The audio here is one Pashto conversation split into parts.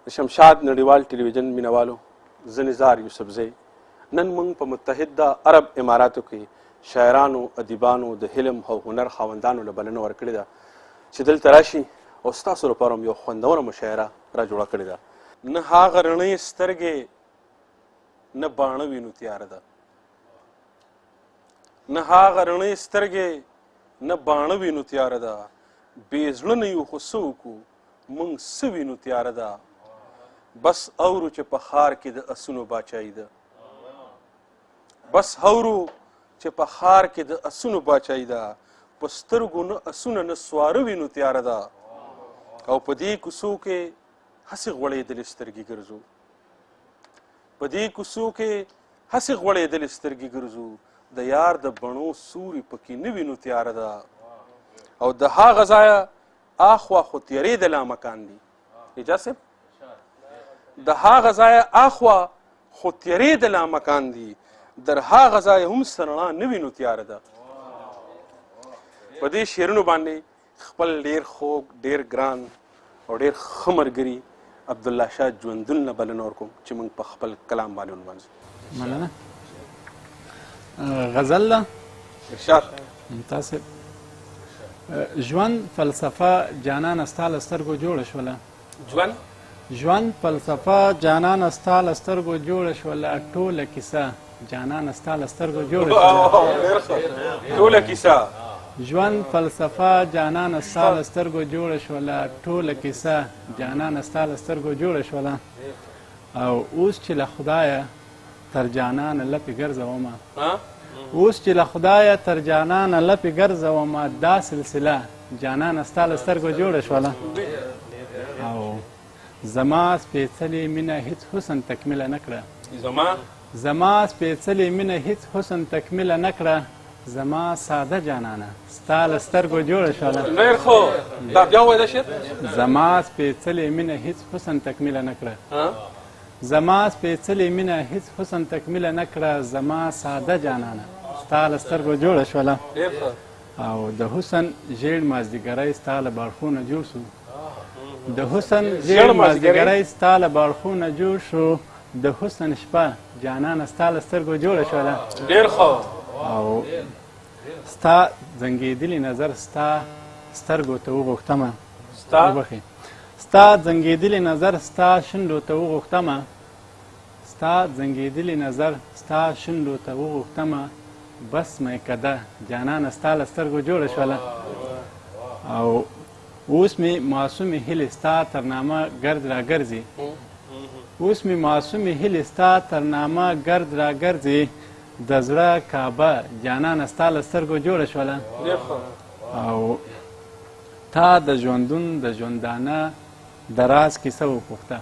د شمشاد نړیوال ټلویزیون مینوالو زه نزار یوسفزی نن موږ په متحده عرب اماراتو کې شاعرانو ادیبانو د علم او هنر خاوندانو له بلنه ورکړې ده چې دلته راشي او ستاسو لپاره هم یو خوندوره مشاعره را جوړه کړې ده. نه هغه رڼې سترګې نه باڼه وینو تیاره ده، نه هغه رڼې سترګې نه باڼه وینو تیاره ده، بې زړه نه یو خو څه وکړو موږ څه وینو تیاره ده. بس اورو چې په ښار کې د اسونو باچایي ده، بس اورو چې په ښار کې د اسونو باچایي ده، په سترګو نه اسونه نه سواره وینو تیاره ده. او په دې کوڅو کې هسې غوړېدلې سترګې ګرځو، په دې کوڅو کې هسې غوړېدلې سترګې ګرځو، د یار د بڼو سوري پکې نه وینو تیاره ده. او د هغه ځایه اخوا خو تیرې د لامکان دي، اجازه صاحب د هغه ځایه اخوا خو تیرې د لامکان دي، در هغه ځایه هم سرڼا نه وینو تیاره ده. په دې شعرونو باندې خپل ډېر خوږ ډېر ګران او ډېر ښه ملګري عبدالله شاه ژوندون نه بلنه ورکوم چې موږ په خپل کلام باندې ونمانځو. مننه. غزل ده ارشاد. ممتاز. ژوند فلسفه جانانه ستا له سترګو جوړه شوله. ژوند فلسفه جانانه ستا له سترګو جوړه شوله، ټوله کیسه جانانه ستا له سترګو جوړه شوله. ټوله کیسه ژوند فلسفه جانانه ستا له سترګو جوړه شوله، ټوله کیسه جانانه ستا له سترګو جوړه شوله. او اوس چې له خدایه تر جانانه لپې ګرځومه، اوس چې له خدایه تر جانانه لپې ګرځومه، دا سلسله جانانه ستا له سترګو جوړه شوله. او زما سپېڅلې مینه هیڅ حسن تکمیله نه کړه، زما سپېڅلې مینه هیڅ حسن تکمیله نه کړه، زما ساده جانانه ستا له سترګو جوړه شوله. ډېر ښه. دا بیا ووایه دا شعر. زما سپېڅلې مینه هیڅ حسن تکمیله نه کړه، زما سپېڅلې مینه هیڅ حسن تکمیله نه کړه، زما ساده جانانه ستا له سترګو جوړه شوله. او د حسن ژیړ مازدیګری ستا له باړخونه جوړ شو، د حسن ژیړ مازدیګری ستا له باړخونه جوړ شو، د حسن شپه جانانه ستا له سترګو جوړه شوله. ډېر ښه. او ستا زنګېدلي نظر ستا سترګو ته وغوښتمه، ستا زنګېدلي نظر ستا شونډو ته وغوښتمه، ستا زنګېدلي نظر ستا شونډو ته وغوښتمه، بس میکده جانانه ستا له سترګو جوړه شوله. او اوس مې معصومې هیلې ستا تر نامه ګرد راګرځي، اوس مې معصومې هیلې ستا تر نامه ګرد راګرځي، د زړه کعبه جانانه ستا له سترګو جوړه شوله. او تا د ژوندون د ژوندانه د راز کیسه وپوښته،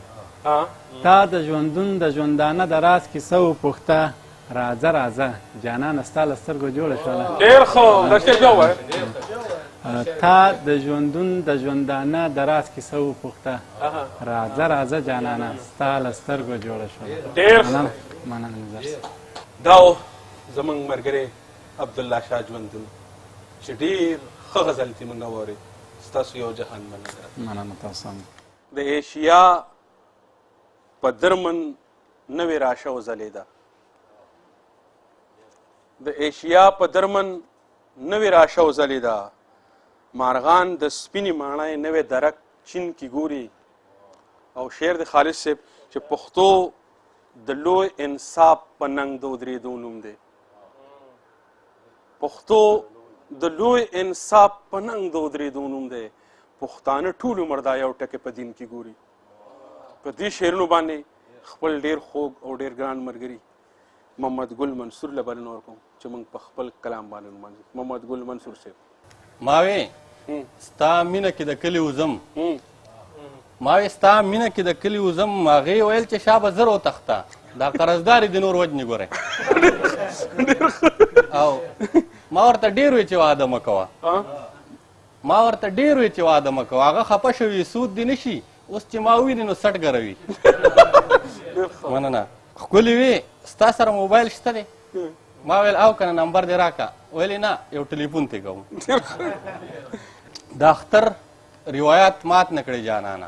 تا د ژوندون د ژوندانه د راز کیسه وپوښته، راځه راځه جانانه ستا له سترګو جوړه شوله. ډېر ښه. دا شعر بیا ووایه. تا د ژوندون د ژوندانه د راز کیسه وپوښته، راځه راځه جانانه ستا له سترګو جوړه شوله. ډېر ښه. مننه نظر. دا و زموږ ملګری عبدالله شاه ژوندون چې ډېر ښه غزل ترې موږ واورېد. ستاسو یو جهان مننه. مننه تاسو هم. د ایشیا په درمن نوې راشه وځلېده، د ایشیا په درمن نوې راشه وځلېده، مارغان د سپینې ماڼۍ نوې درک چین کې ګوري. او شعر د خالد صاحب چې پښتو د لوی انصاف په ننګ د ودرېدو نوم دی، پښتو د لوی انصاف په ننګ د ودرېدو نوم دی، پښتانه ټول عمر دا یو ټکی په دین کې ګوري. په دې شعرونو باندې خپل ډېر خوږ او ډېر ګران ملګري محمد ګل منصور له بلنه ورکوم چې موږ په خپل کلام باندې ونمانځو. محمد ګل منصور صاحب. ما وې ستا مینه کې د کلي وزم، ما وې ستا مینه کې د کلي وزم، هغې ویل چې شابه زر وتښته، دا قرضداري د نور وجنې ګورئ. او ما ورته ډېر وی چې واده مه کوه، ما ورته ډېر وی چې واده مه کوه، هغه خفه شوي سود دې نه شي، اوس چې ما وویني نو سټ ګروي. مننه. ښکلې وې ستا سره موبایل شته دی؟ ما ویل او کنه نمبر دې راکړه، ویلې نه یو ټلیفون ته کوم. د اختر روایت مات نه کړې جانانه،